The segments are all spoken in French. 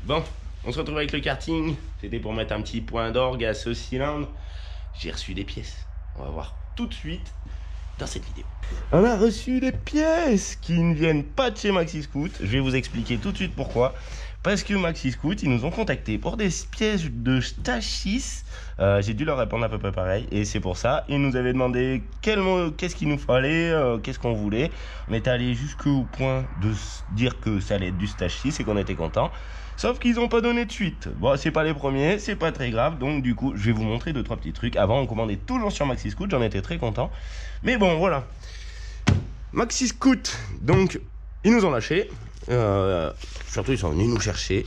Bon, on se retrouve avec le karting. C'était pour mettre un petit point d'orgue à ce cylindre. J'ai reçu des pièces. On va voir tout de suite dans cette vidéo. On a reçu des pièces qui ne viennent pas de chez Maxi Scoot. Je vais vous expliquer tout de suite pourquoi. Parce que Maxi Scoot, ils nous ont contactés pour des pièces de stage 6. J'ai dû leur répondre à peu près pareil. Et c'est pour ça, ils nous avaient demandé qu'est-ce qu'il nous fallait, qu'est-ce qu'on voulait. On était allé jusqu'au point de se dire que ça allait être du stage 6 et qu'on était content. Sauf qu'ils n'ont pas donné de suite. Bon, c'est pas les premiers, c'est pas très grave. Donc du coup, je vais vous montrer 2-3 petits trucs. Avant, on commandait toujours sur Maxi Scoot, j'en étais très content. Mais bon, voilà. Maxi Scoot, donc, ils nous ont lâché. Surtout, ils sont venus nous chercher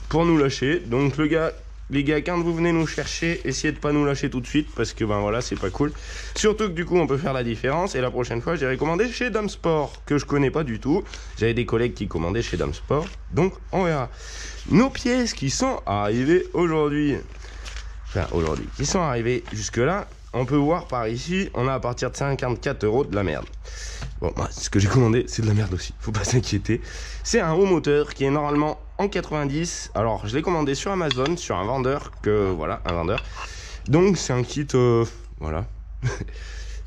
pour nous lâcher. Donc les gars, quand vous venez nous chercher, essayez de pas nous lâcher tout de suite parce que ben voilà, c'est pas cool. Surtout que du coup, on peut faire la différence. Et la prochaine fois, j'irai commander chez Dame Sport, que je connais pas du tout. J'avais des collègues qui commandaient chez Dame Sport, donc on verra. Nos pièces qui sont arrivées aujourd'hui, qui sont arrivées jusque là. On peut voir par ici, on a à partir de 54 € de la merde. Bon, bah, ce que j'ai commandé, c'est de la merde aussi, faut pas s'inquiéter. C'est un haut moteur qui est normalement en 90. Alors, je l'ai commandé sur Amazon, sur un vendeur, un vendeur. Donc, c'est un kit, voilà.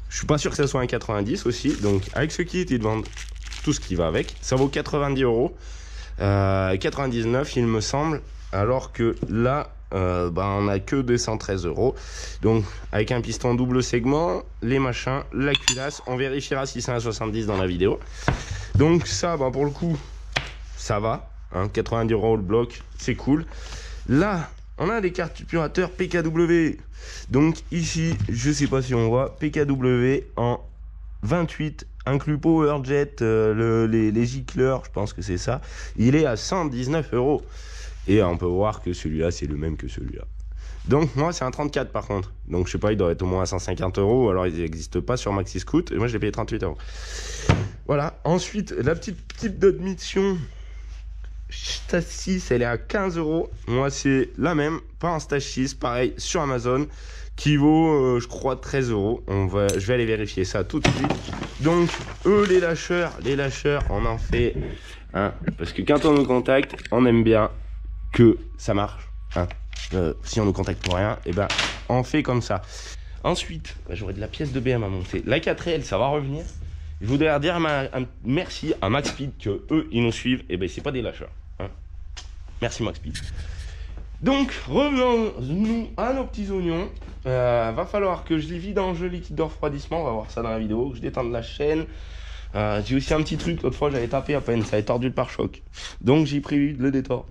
Je suis pas sûr que ça soit un 90 aussi. Donc, avec ce kit, ils vendent tout ce qui va avec. Ça vaut 90 €. 99, il me semble. Alors que là, on a que 213 €. Donc avec un piston double segment, les machins, la culasse, on vérifiera si c'est un 70 dans la vidéo. Donc ça, pour le coup, ça va, hein, 90 € le bloc, c'est cool. Là, on a des carburateurs PKW. Donc ici, je sais pas si on voit, PKW en 28, inclus PowerJet, les gicleurs, je pense que c'est ça. Il est à 119 €. Et on peut voir que celui-là, c'est le même que celui-là. Donc moi, c'est un 34 par contre. Donc je sais pas, il doit être au moins à 150 €. Alors ils n'existent pas sur Maxi Scoot. Et moi, je l'ai payé 38 €. Voilà. Ensuite, la petite type d'admission stage 6, elle est à 15 €. Moi, c'est la même. Pas un stage 6, pareil, sur Amazon. Qui vaut, je crois, 13 €. Je vais aller vérifier ça tout de suite. Donc, eux, les lâcheurs, on en fait. Hein, parce que quand on nous contacte, on aime bien que ça marche, hein. Si on nous contacte pour rien, et on fait comme ça. Ensuite, j'aurai de la pièce de BM à monter. La 4L, ça va revenir. Je voudrais dire un merci à Maxspeed que eux, ils nous suivent. Et c'est pas des lâcheurs, hein. Merci Maxspeed. Donc, revenons-nous à nos petits oignons. Va falloir que je les vide en jeu liquide de refroidissement. On va voir ça dans la vidéo. Que je détende la chaîne. J'ai aussi un petit truc. L'autre fois, j'avais tapé à peine. Ça avait tordu le pare-choc. Donc, j'ai prévu de le détordre.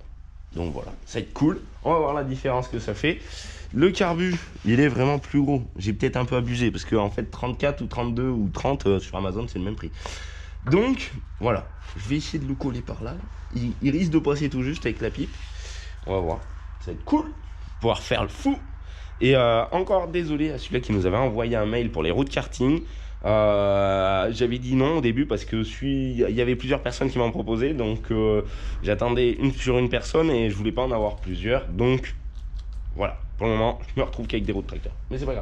Donc voilà, ça va être cool. On va voir la différence que ça fait. Le carbu, il est vraiment plus gros. J'ai peut-être un peu abusé parce que en fait 34 ou 32 ou 30 sur Amazon, c'est le même prix. Donc voilà, je vais essayer de le coller par là. Il risque de passer tout juste avec la pipe. On va voir, ça va être cool. Pouvoir faire le fou. Et encore désolé à celui-là qui nous avait envoyé un mail pour les routes karting. J'avais dit non au début parce que il y avait plusieurs personnes qui m'ont proposé, donc j'attendais sur une personne et je voulais pas en avoir plusieurs, donc voilà, pour le moment je me retrouve qu'avec des roues de tracteur, mais c'est pas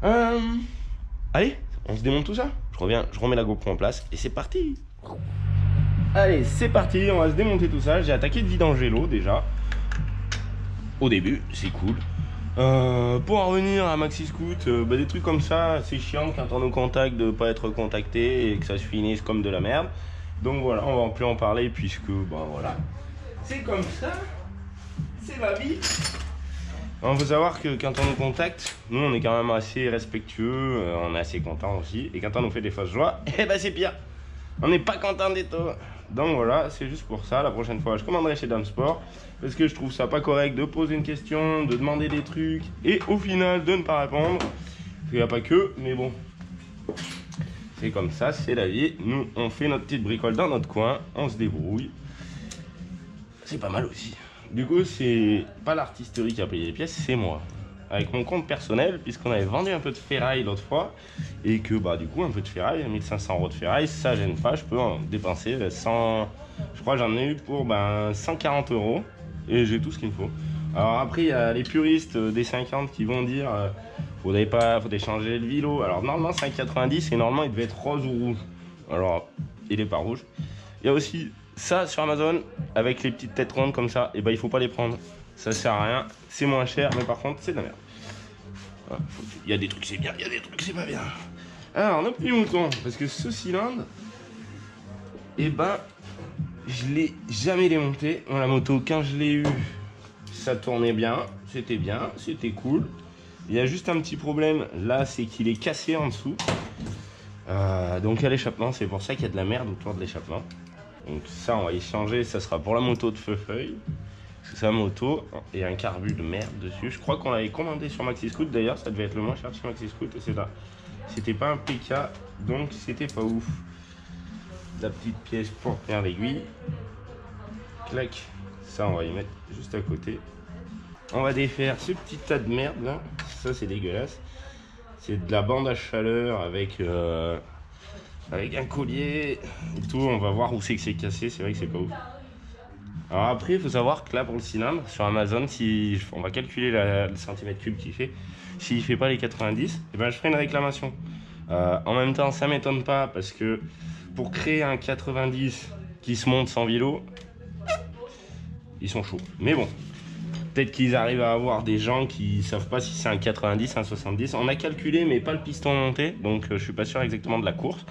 grave. Allez, on se démonte tout ça, je remets la GoPro en place et c'est parti. Allez, c'est parti, on va se démonter tout ça. J'ai attaqué de vidanger l'eau déjà au début, c'est cool. Pour en revenir à Maxi Scoot, des trucs comme ça, c'est chiant quand on nous contacte de pas être contacté et que ça se finisse comme de la merde. Donc voilà, on va plus en parler puisque voilà, c'est comme ça, c'est la vie. Il faut savoir que quand on nous contacte, nous on est quand même assez respectueux, on est assez content aussi. Et quand on nous fait des fausses joies, c'est pire. On n'est pas content des taux. Donc voilà, c'est juste pour ça. La prochaine fois, je commanderai chez Dame Sport. Parce que je trouve ça pas correct de poser une question, de demander des trucs et au final de ne pas répondre. Il n'y a pas que, mais bon. C'est comme ça, c'est la vie. Nous, on fait notre petite bricole dans notre coin, on se débrouille. C'est pas mal aussi. Du coup, c'est pas l'artisterie qui a payé les pièces, c'est moi. Avec mon compte personnel, puisqu'on avait vendu un peu de ferraille l'autre fois. Et que du coup, un peu de ferraille, 1500 € de ferraille, ça gêne pas, je peux en dépenser 100. Je crois que j'en ai eu pour 140 €. Et j'ai tout ce qu'il me faut. Alors après, il y a les puristes des 50 qui vont dire faudrait changer le vilo. Alors normalement, c'est un 90 et normalement, il devait être rose ou rouge. Alors, il est pas rouge. Il y a aussi ça sur Amazon avec les petites têtes rondes comme ça. Et ben, il faut pas les prendre. Ça sert à rien. C'est moins cher, mais par contre, c'est de la merde. Il y a des trucs c'est bien, il y a des trucs c'est pas bien. Alors, nos petits moutons, parce que ce cylindre, et ben, je l'ai jamais démonté. Dans la moto, quand je l'ai eu, ça tournait bien, c'était cool. Il y a juste un petit problème là, c'est qu'il est cassé en dessous. Donc à l'échappement, c'est pour ça qu'il y a de la merde autour de l'échappement. Donc ça, on va y changer, ça sera pour la moto de Feu-Feuille. C'est sa moto et un carbu de merde dessus. Je crois qu'on l'avait commandé sur Maxi Scoot d'ailleurs, ça devait être le moins cher chez Maxi Scoot et c'est là. C'était pas un PK, donc c'était pas ouf. La petite pièce pour tenir l'aiguille. Clac, ça on va y mettre juste à côté. On va défaire ce petit tas de merde là, ça c'est dégueulasse. C'est de la bande à chaleur avec un collier et tout. On va voir où c'est que c'est cassé, c'est vrai que c'est pas ouf. Alors après, il faut savoir que là, pour le cylindre, sur Amazon, si on va calculer le centimètre cube qu'il fait, s'il fait pas les 90, eh ben, je ferai une réclamation. En même temps, ça m'étonne pas, parce que pour créer un 90 qui se monte sans vélo, ils sont chauds. Mais bon, peut-être qu'ils arrivent à avoir des gens qui savent pas si c'est un 90, un 70. On a calculé, mais pas le piston monté, donc je suis pas sûr exactement de la course.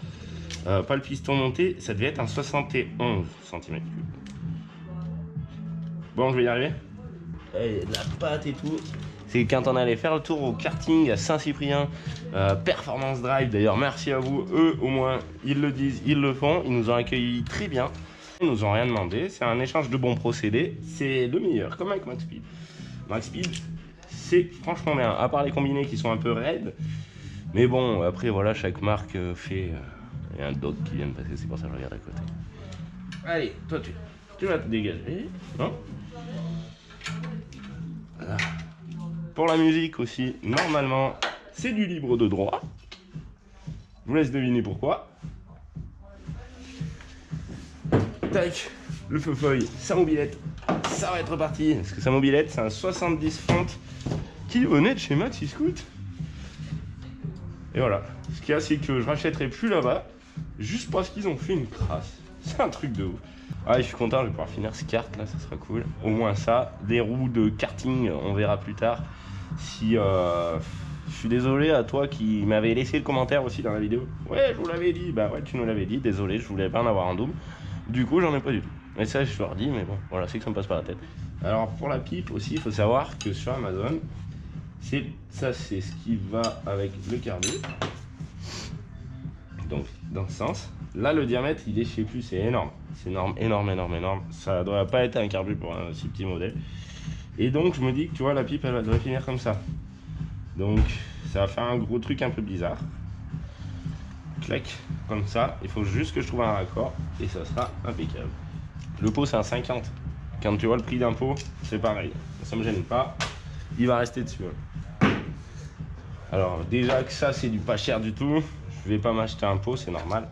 Pas le piston monté, ça devait être un 71 cm3. Bon, je vais y arriver. Et de la pâte et tout. C'est quand on allait faire le tour au karting à Saint-Cyprien, Performance Drive. D'ailleurs, merci à vous. Eux, au moins, ils le disent, ils le font. Ils nous ont accueillis très bien. Ils nous ont rien demandé. C'est un échange de bons procédés. C'est le meilleur, comme avec Max Speed. Max Speed, c'est franchement bien. À part les combinés qui sont un peu raides. Mais bon, après, voilà, chaque marque fait. Il y a un dog qui vient de passer, c'est pour ça que je regarde à côté. Allez, toi, tu vas te dégager. Non ? Voilà. Pour la musique aussi, normalement, c'est du libre de droit. Je vous laisse deviner pourquoi. Tac, le Feu-Feuille, sa mobilette, ça va être parti. Parce que sa mobilette, c'est un 70 fente qui venait de chez Maxi Scoot. Et voilà. Ce qu'il y a, c'est que je rachèterai plus là-bas, juste parce qu'ils ont fait une crasse. C'est un truc de ouf. Ah, je suis content, je vais pouvoir finir ce kart là, ça sera cool. Au moins ça, des roues de karting, on verra plus tard. Si je suis désolé à toi qui m'avais laissé le commentaire aussi dans la vidéo. Ouais, je vous l'avais dit, bah ouais, tu nous l'avais dit, désolé, je voulais pas en avoir un double. Du coup, j'en ai pas du tout. Mais ça, je leur dis, mais bon, voilà, c'est que ça me passe par la tête. Alors pour la pipe aussi, il faut savoir que sur Amazon, ça c'est ce qui va avec le carbu. Donc dans ce sens. Là, le diamètre, il est, je sais plus, c'est énorme. C'est énorme, énorme, énorme, énorme. Ça doit pas être un carbu pour un si petit modèle. Et donc, je me dis que tu vois, la pipe, elle devrait finir comme ça. Donc, ça va faire un gros truc un peu bizarre. Clac, comme ça. Il faut juste que je trouve un raccord et ça sera impeccable. Le pot, c'est un 50. Quand tu vois le prix d'un pot, c'est pareil. Ça me gêne pas. Il va rester dessus. Alors, déjà que ça, c'est du pas cher du tout. Je vais pas m'acheter un pot, c'est normal.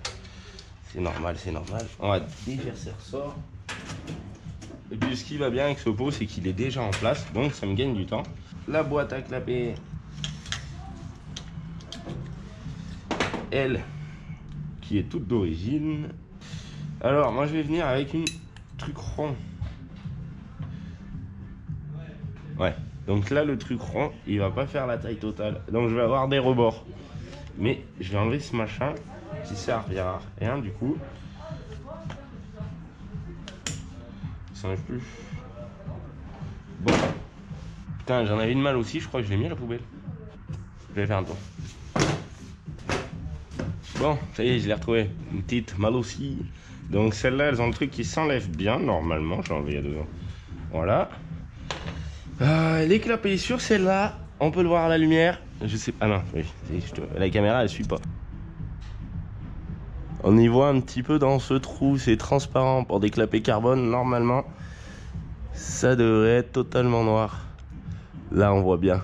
C'est normal, c'est normal. On va défaire ces ressorts. Et puis ce qui va bien avec ce pot, c'est qu'il est déjà en place, donc ça me gagne du temps. La boîte à clapper, elle, qui est toute d'origine. Alors, moi je vais venir avec une truc rond. Ouais, donc là le truc rond, il va pas faire la taille totale. Donc je vais avoir des rebords. Mais je vais enlever ce machin qui sert à rien du coup. Ça n'arrive plus. Bon. Putain, j'en avais une mal aussi, je crois que je l'ai mis à la poubelle. Je vais faire un tour. Bon, ça y est, je l'ai retrouvé. Une petite mal aussi. Donc celle-là, elles ont le truc qui s'enlève bien, normalement. J'ai enlevé il y a 2 ans. Voilà. Les clapets sur celle-là, on peut le voir à la lumière. Je sais pas. Ah non, oui, la caméra elle suit pas. On y voit un petit peu dans ce trou, c'est transparent. Pour des clapets carbone, normalement, ça devrait être totalement noir. Là, on voit bien.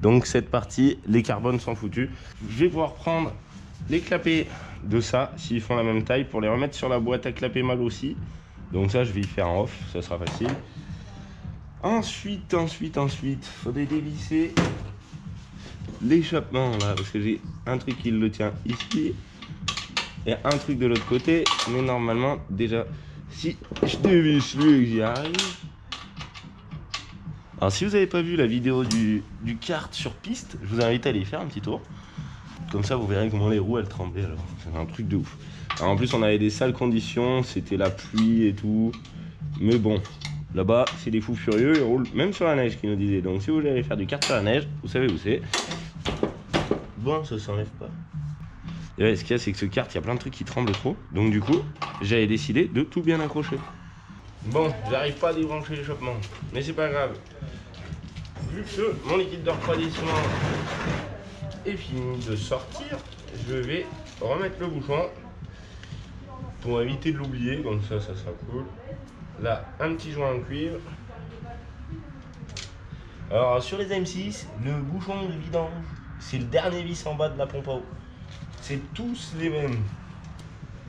Donc cette partie, les carbones sont foutus. Je vais pouvoir prendre les clapets de ça, s'ils font la même taille, pour les remettre sur la boîte à clapper mal aussi. Donc ça, je vais y faire en off, ça sera facile. Ensuite, faudrait dévisser l'échappement là, parce que j'ai un truc qui le tient ici et un truc de l'autre côté. Mais normalement, déjà, si je dévisse lui et que j'y arrive. Alors, si vous n'avez pas vu la vidéo du kart sur piste, je vous invite à aller y faire un petit tour. Comme ça, vous verrez comment les roues elles tremblaient. Alors, c'est un truc de ouf. Alors, en plus, on avait des sales conditions, c'était la pluie et tout. Mais bon, là-bas, c'est des fous furieux, ils roulent même sur la neige, qui nous disaient. Donc, si vous voulez aller faire du kart sur la neige, vous savez où c'est. Bon, ça s'enlève pas. Et ouais, ce qu'il y a, c'est que ce kart, il y a plein de trucs qui tremblent trop. Donc, du coup, j'avais décidé de tout bien accrocher. Bon, j'arrive pas à débrancher l'échappement, mais c'est pas grave. Vu que mon liquide de refroidissement est fini de sortir, je vais remettre le bouchon pour éviter de l'oublier, comme ça sera cool. Là, un petit joint en cuivre. Alors sur les M6, le bouchon de vidange, c'est le dernier vis en bas de la pompe à eau. C'est tous les mêmes.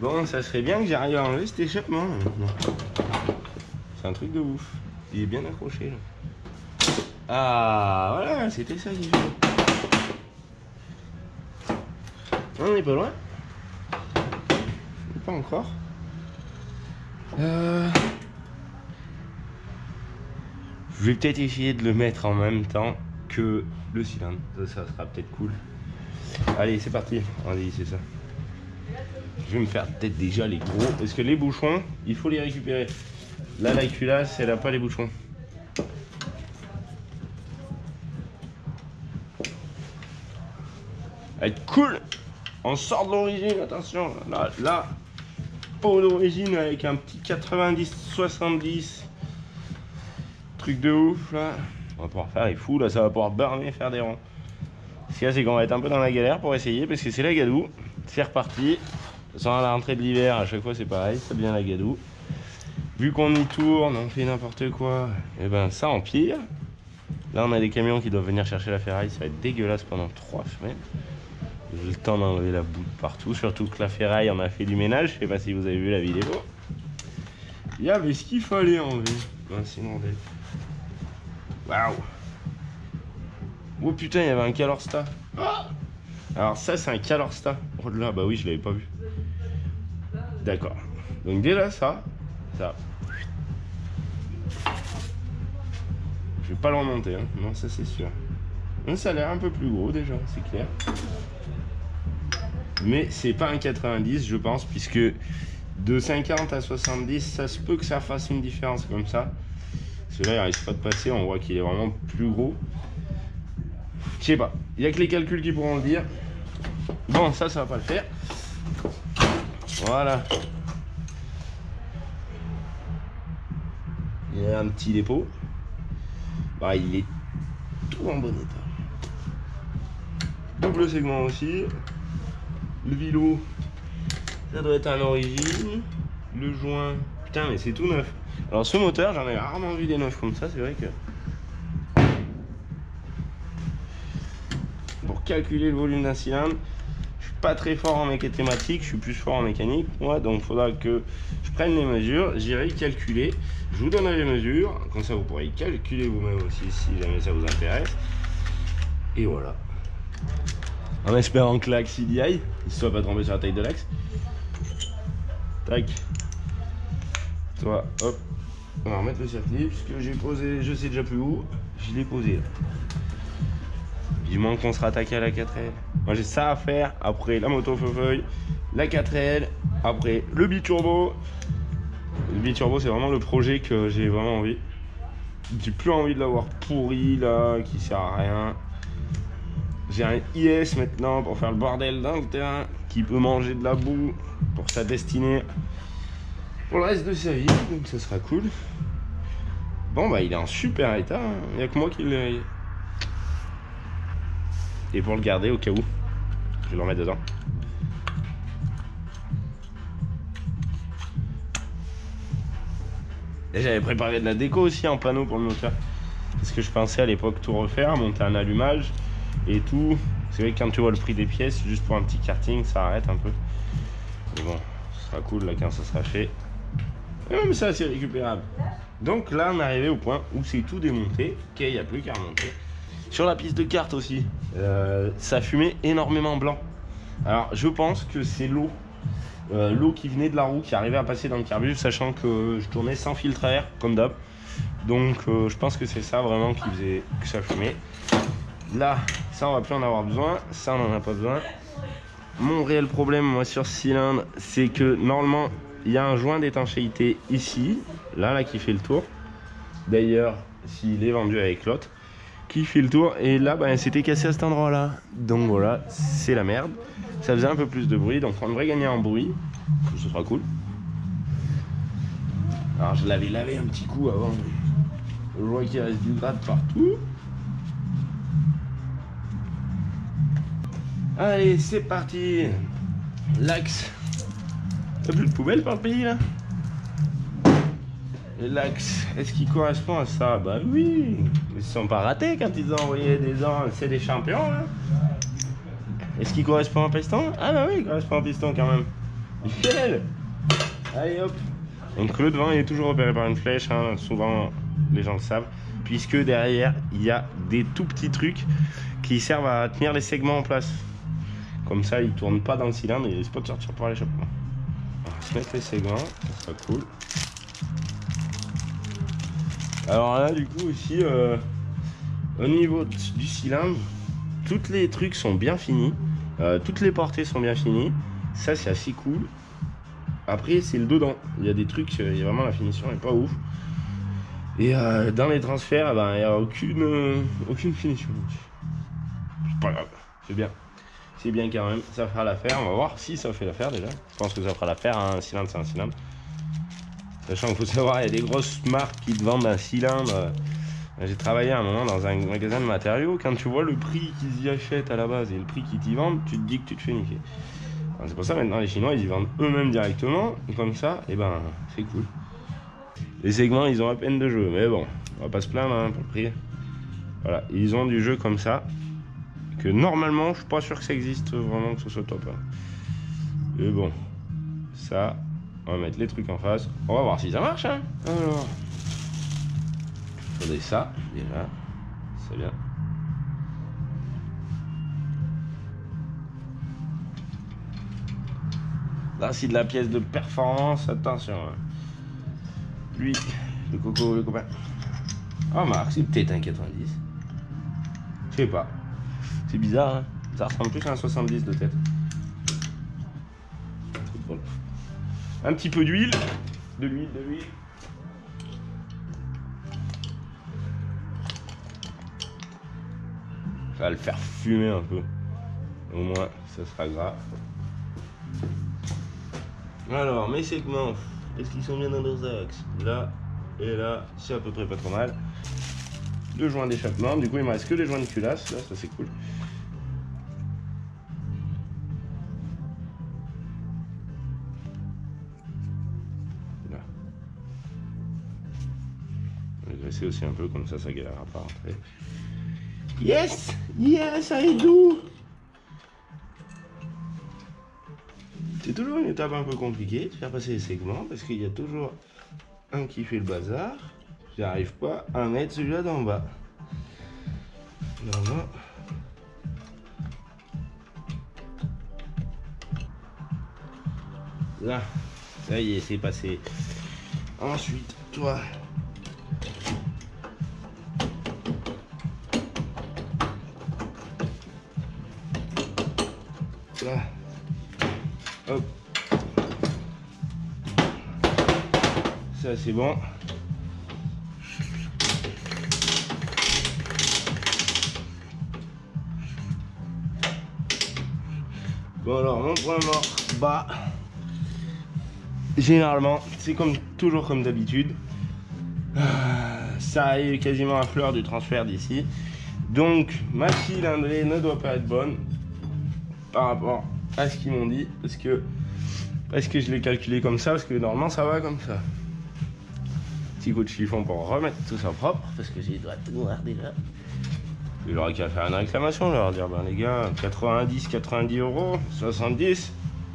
Bon, ça serait bien que j'arrive à enlever cet échappement maintenant. C'est un truc de ouf. Il est bien accroché là. Ah voilà, c'était ça qu'il fallait. On n'est pas loin. Pas encore. Je vais peut-être essayer de le mettre en même temps que le cylindre. Ça sera peut-être cool. Allez, c'est parti. On va c'est ça. Je vais me faire peut-être déjà les gros. Parce que les bouchons, il faut les récupérer. Là, la culasse, elle n'a pas les bouchons. Elle est cool. On sort de l'origine, attention. Là, peau d'origine avec un petit 90-70. Truc de ouf, là. On va pouvoir faire les fous, là, ça va pouvoir burner, faire des ronds. Ce qu'il y a, c'est qu'on va être un peu dans la galère pour essayer, parce que c'est la gadoue. C'est reparti. Sans la rentrée de l'hiver, à chaque fois, c'est pareil, ça devient la gadoue. Vu qu'on y tourne, on fait n'importe quoi, et ben ça empire. Là, on a des camions qui doivent venir chercher la ferraille, ça va être dégueulasse pendant 3 semaines. J'ai le temps d'enlever la boue de partout, surtout que la ferraille, on a fait du ménage, je sais pas si vous avez vu la vidéo. Il y avait ce qu'il fallait enlever. Ben, sinon, waouh! Oh putain, il y avait un Calorsta. Ah, alors ça, c'est un Calorsta. Oh là, bah oui, je l'avais pas vu. D'accord. Donc déjà ça. Je vais pas le remonter, hein. Non, ça c'est sûr. Donc, ça a l'air un peu plus gros déjà, c'est clair. Mais c'est pas un 90, je pense, puisque de 50 à 70, ça se peut que ça fasse une différence comme ça. Celui-là, il risque pas de passer, on voit qu'il est vraiment plus gros. Je sais pas, il n'y a que les calculs qui pourront le dire. Bon, ça va pas le faire. Voilà. Il y a un petit dépôt. Bah, il est tout en bon état. Double segment aussi. Le vilo, ça doit être à l'origine. Le joint, putain, mais c'est tout neuf. Alors ce moteur, j'en ai rarement vu des neufs comme ça, c'est vrai que... Pour calculer le volume d'un cylindre, je suis pas très fort en mathématiques, je suis plus fort en mécanique, moi, donc il faudra que je prenne les mesures, j'irai calculer, je vous donnerai les mesures, comme ça vous pourrez calculer vous-même aussi si jamais ça vous intéresse. Et voilà. En espérant que l'axe il y aille, il ne soit pas tombé sur la taille de l'axe. Tac. Toi, hop. On va remettre le circuit, puisque j'ai posé, je sais déjà plus où, je l'ai posé là. Du moins qu'on sera attaqué à la 4L. Moi j'ai ça à faire, après la moto feu-feuille, la 4L, après le biturbo. Le biturbo c'est vraiment le projet que j'ai vraiment envie. J'ai plus envie de l'avoir pourri là, qui sert à rien. J'ai un IS maintenant pour faire le bordel dans le terrain, qui peut manger de la boue pour sa destinée pour le reste de sa vie, donc ça sera cool. Bon bah il est en super état, hein. Il n'y a que moi qui l'ai. Et pour le garder au cas où, je vais le remettre dedans. Et j'avais préparé de la déco aussi en panneau pour le moteur. Parce que je pensais à l'époque tout refaire, monter un allumage et tout. C'est vrai que quand tu vois le prix des pièces, juste pour un petit karting, ça arrête un peu. Mais bon, ce sera cool là quand ça sera fait. Et même ça, c'est récupérable. Donc là, on est arrivé au point où c'est tout démonté. Ok, il n'y a plus qu'à remonter. Sur la piste de kart aussi, ça fumait énormément blanc. Alors, je pense que c'est l'eau. L'eau qui venait de la roue qui arrivait à passer dans le carbure, sachant que je tournais sans filtre à air, comme d'hab. Donc, je pense que c'est ça vraiment qui faisait que ça fumait. Là, ça, on va plus en avoir besoin. Ça, on n'en a pas besoin. Mon réel problème, moi, sur ce cylindre, c'est que normalement, il y a un joint d'étanchéité ici, là qui fait le tour. D'ailleurs, s'il est vendu avec l'autre, qui fait le tour. Et là, ben, c'était cassé à cet endroit-là. Donc voilà, c'est la merde. Ça faisait un peu plus de bruit, donc on devrait gagner en bruit. Ce sera cool. Alors, je l'avais lavé un petit coup avant. Je vois qu'il reste du gras partout. Allez, c'est parti. L'axe. T'as plus de poubelle par le pays là? L'axe, est-ce qu'il correspond à ça? Bah oui. Ils se sont pas ratés quand ils ont envoyé des ans. C'est des champions là. Est-ce qu'il correspond à un piston? Ah bah oui, il correspond à un piston quand même. Nickel. Allez hop. Donc le devant il est toujours repéré par une flèche, hein. Souvent les gens le savent. Puisque derrière il y a des tout petits trucs qui servent à tenir les segments en place. Comme ça, il ne tourne pas dans le cylindre et il risque pas de sortir par l'échappement. On va se mettre les segments, ça sera cool. Alors là, du coup, aussi, au niveau du cylindre, tous les trucs sont bien finis. Toutes les portées sont bien finies. Ça, c'est assez cool. Après, c'est le dedans. Il y a des trucs, il y a vraiment la finition n'est pas ouf. Et dans les transferts, ben, il n'y a aucune finition. C'est pas grave, c'est bien. C'est bien quand même, ça fera l'affaire. On va voir si ça fait l'affaire déjà. Je pense que ça fera l'affaire, hein. Un cylindre c'est un cylindre. Sachant qu'il faut savoir, il y a des grosses marques qui te vendent un cylindre. J'ai travaillé à un moment dans un magasin de matériaux. Quand tu vois le prix qu'ils y achètent à la base et le prix qu'ils t'y vendent, tu te dis que tu te fais niquer. C'est pour ça maintenant les Chinois ils y vendent eux-mêmes directement. Et comme ça, et ben c'est cool. Les segments ils ont à peine de jeu. Mais bon, on va pas se plaindre hein, pour le prix. Voilà, ils ont du jeu comme ça. Que normalement, je suis pas sûr que ça existe vraiment, que ce soit top. Hein. Mais bon, ça, on va mettre les trucs en face. On va voir si ça marche. Hein. Alors, attendez ça, déjà, c'est bien. Là, c'est de la pièce de performance, attention. Hein. Lui, le coco, le copain. Ah, Marc, c'est peut-être un 90. Je sais pas. C'est bizarre, hein, ça ressemble plus à un 70 de tête. Un petit peu d'huile. De l'huile. Ça va le faire fumer un peu. Au moins, ça sera grave. Alors, mes segments, est-ce qu'ils sont bien dans leurs axes? Là et là, c'est à peu près pas trop mal. Deux joints d'échappement, du coup il me reste que les joints de culasse, là ça c'est cool. Là. On va graisser aussi un peu, comme ça galérera pas à rentrer. Yes, ça est doux. C'est toujours une étape un peu compliquée de faire passer les segments, parce qu'il y a toujours un qui fait le bazar. J'arrive pas à mettre celui-là d'en bas. Non. Là, ça y est, c'est passé. Ensuite, toi. Là. Hop. Ça, c'est bon. Bon alors, mon point mort bas, généralement, c'est toujours comme d'habitude. Ça arrive quasiment à fleur du transfert d'ici. Donc, ma cylindrée ne doit pas être bonne par rapport à ce qu'ils m'ont dit. Parce que je l'ai calculé comme ça, parce que normalement ça va comme ça. Petit coup de chiffon pour remettre tout ça propre, parce que j'ai les doigts tout noirs déjà. J'aurais qu'à faire une réclamation, leur dire, ben les gars, 90 €, 70,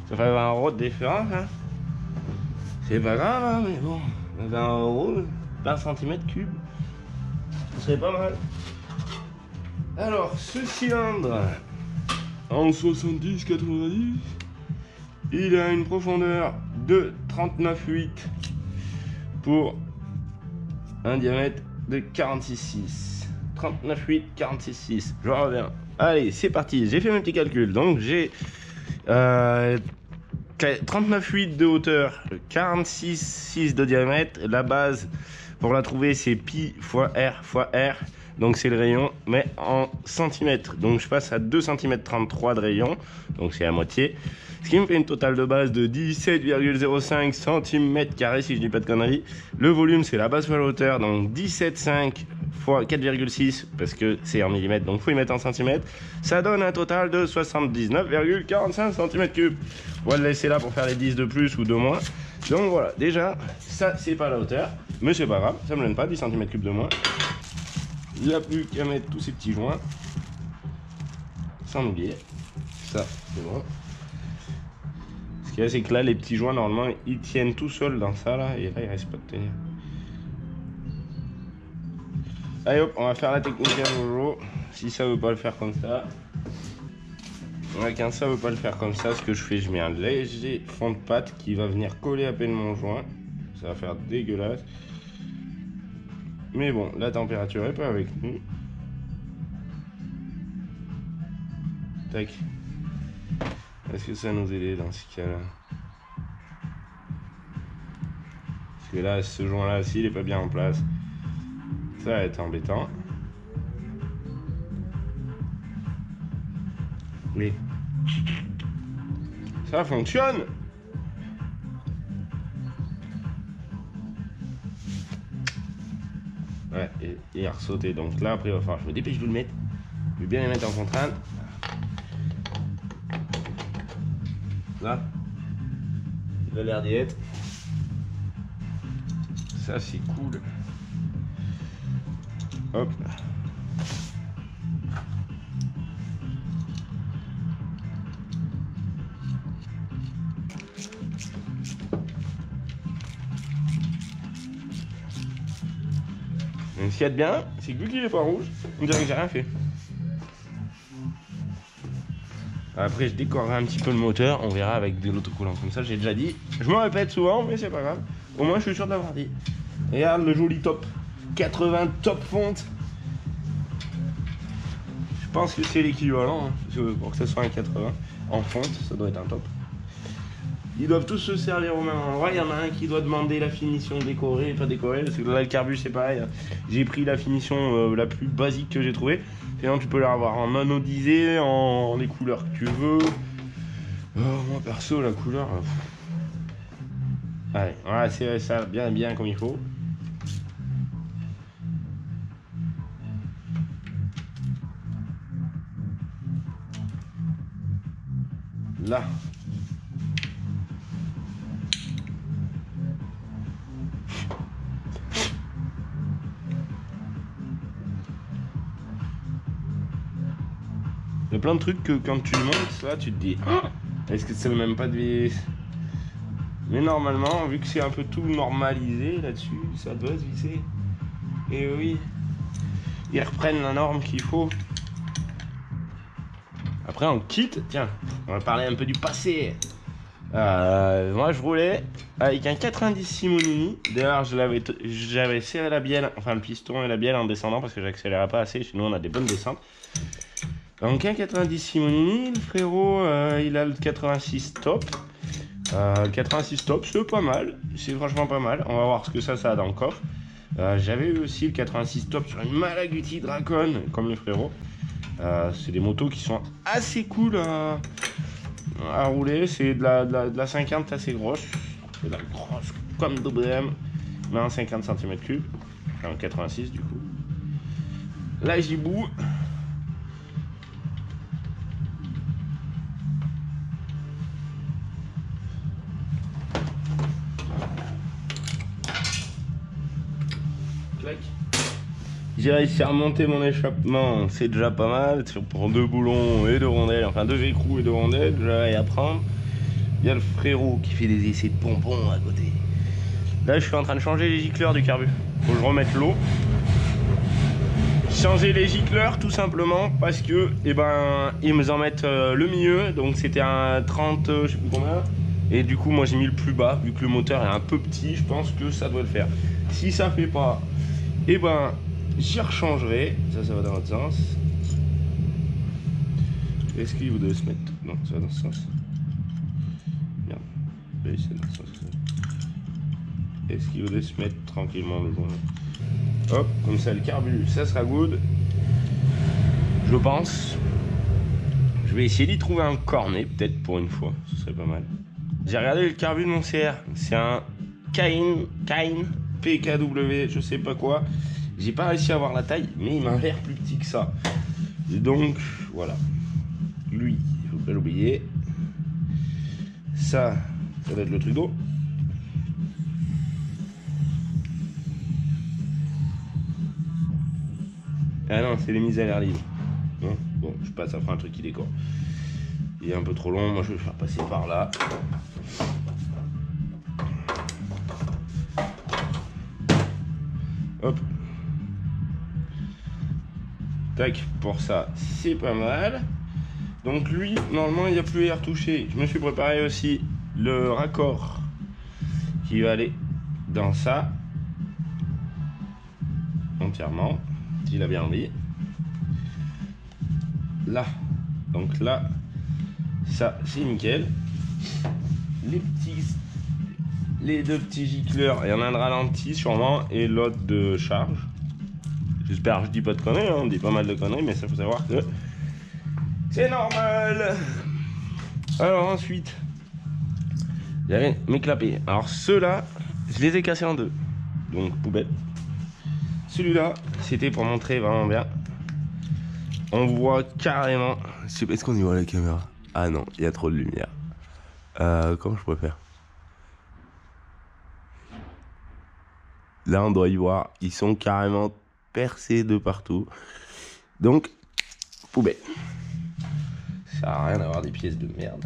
ça fait 20 € de différence, hein. C'est pas grave, hein, mais bon. 20 € par centimètre cube. Ce serait pas mal. Alors, ce cylindre en 70-90, il a une profondeur de 39,8 pour un diamètre de 46,6. 39,8, 46,6. Je reviens. Allez, c'est parti. J'ai fait mes petits calculs. Donc, j'ai 39,8 de hauteur, 46,6 de diamètre. La base, pour la trouver, c'est pi fois R fois R. Donc c'est le rayon, mais en centimètres. Donc je passe à 2 cm 33 de rayon. Donc c'est la moitié. Ce qui me fait une totale de base de 17,05 cm², si je dis pas de conneries. Le volume, c'est la base fois la hauteur. Donc 17,5 fois 4,6, parce que c'est en millimètres, donc il faut y mettre en centimètres. Ça donne un total de 79,45 cm3. On va le laisser là pour faire les 10 de plus ou de moins. Donc voilà, déjà, ça c'est pas la hauteur. Mais c'est pas grave, ça me gêne pas, 10 cm3 de moins. Il n'y a plus qu'à mettre tous ces petits joints. Sans oublier. Ça, c'est bon. Ce qu'il y a, c'est que là, les petits joints, normalement, ils tiennent tout seuls dans ça, là. Et là, il reste pas de tenir. Allez hop, on va faire la technique à Jojo. Si ça veut pas le faire comme ça. Quand ça veut pas le faire comme ça, ce que je fais, je mets un léger fond de pâte qui va venir coller à peine mon joint. Ça va faire dégueulasse. Mais bon, la température est pas avec nous. Tac. Est-ce que ça nous aide dans ce cas-là? Parce que là, ce joint-là, s'il est pas bien en place, ça va être embêtant. Mais ça fonctionne! Ouais, et il a ressauté. Donc là, après, il va falloir que je me dépêche de vous le mettre. Je vais bien les mettre en contrainte. Là, il a l'air d'y être. Ça, c'est cool. Hop. Donc, ce qu'il y a de bien, c'est que vu qu'il est pas rouge, on dirait que j'ai rien fait. Après, je décorerai un petit peu le moteur, on verra avec de l'autocoulant comme ça, j'ai déjà dit. Je me répète souvent, mais c'est pas grave. Au moins, je suis sûr d'avoir dit. Regarde le joli top. 80 top fonte. Je pense que c'est l'équivalent, hein, pour que ce soit un 80. En fonte, ça doit être un top. Ils doivent tous se servir au même endroit. Il y en a un qui doit demander la finition décorée, pas décorée, parce que là, le carbu, c'est pareil. J'ai pris la finition la plus basique que j'ai trouvée. Sinon, tu peux l'avoir en anodisé, en les couleurs que tu veux. Moi, perso, la couleur... Allez, voilà, c'est ça bien comme il faut. Là. Il y a plein de trucs que quand tu le montes, là, tu te dis est-ce que c'est même pas de vis? Mais normalement, vu que c'est un peu tout normalisé là-dessus, ça doit se visser. Et oui, ils reprennent la norme qu'il faut. Après, on quitte. Tiens, on va parler un peu du passé. Moi, je roulais avec un 90 Simonini. D'ailleurs, j'avais serré la bielle, enfin le piston et la bielle en descendant parce que j'accélérais pas assez. Chez nous, on a des bonnes descentes. Donc, un 90 Simonini. Le frérot, il a le 86 top. Le 86 top, c'est pas mal. C'est franchement pas mal. On va voir ce que ça a dans le coffre. J'avais eu aussi le 86 top sur une Malaguti Dracon, comme le frérot. C'est des motos qui sont assez cool à rouler. C'est de la 50 assez grosse. C'est de la grosse comme WM, mais en 50 cm3. En 86 du coup. Là, j'y boue. J'ai réussi à remonter mon échappement, c'est déjà pas mal. Pour 2 boulons et 2 rondelles, enfin 2 écrous et 2 rondelles, j'avais à prendre. Il y a le frérot qui fait des essais de pompons à côté. Là, je suis en train de changer les gicleurs du carbu. Faut que je remette l'eau. Changer les gicleurs tout simplement parce que ils me en mettent le milieu. Donc c'était un 30, je sais plus combien. Et du coup, moi j'ai mis le plus bas. Vu que le moteur est un peu petit, je pense que ça doit le faire. Si ça fait pas, j'y rechangerai. Ça va dans l'autre sens. Est-ce qu'il voudrait se mettre... Non, ça va dans ce sens. Merde. Oui, c'est dans ce sens. Est-ce qu'il voudrait se mettre tranquillement dedans? Hop, comme ça le carbu, ça sera good. Je pense. Je vais essayer d'y trouver un cornet, peut-être pour une fois. Ce serait pas mal. J'ai regardé le carbu de mon CR. C'est un Kain PKW, je sais pas quoi. J'ai pas réussi à avoir la taille, mais il m'a l'air plus petit que ça. Et donc, voilà. Lui, il faut pas l'oublier. Ça doit être le truc d'eau. Ah non, c'est les mises à l'air libre. Non, bon, je sais pas, ça fera un truc qui décore. Il est un peu trop long, moi je vais le faire passer par là. Hop. Tac, pour ça, c'est pas mal. Donc lui, normalement, il n'y a plus à y retoucher. Je me suis préparé aussi le raccord qui va aller dans ça. Entièrement. S'il a bien envie. Là. Donc là, ça, c'est nickel. Les deux petits gicleurs, il y en a un de ralenti sûrement et l'autre de charge. J'espère que je dis pas de conneries, hein, on dit pas mal de conneries, mais ça faut savoir que c'est normal. Alors ensuite, j'avais mes clapets. Alors ceux-là, je les ai cassés en deux. Donc poubelle. Celui-là, c'était pour montrer vraiment bien. On voit carrément. Est-ce qu'on y voit la caméra? Ah non, il y a trop de lumière. Comment je peux faire? Là, on doit y voir. Ils sont carrément percés de partout. Donc, poubelle. Ça sert à rien d'avoir des pièces de merde.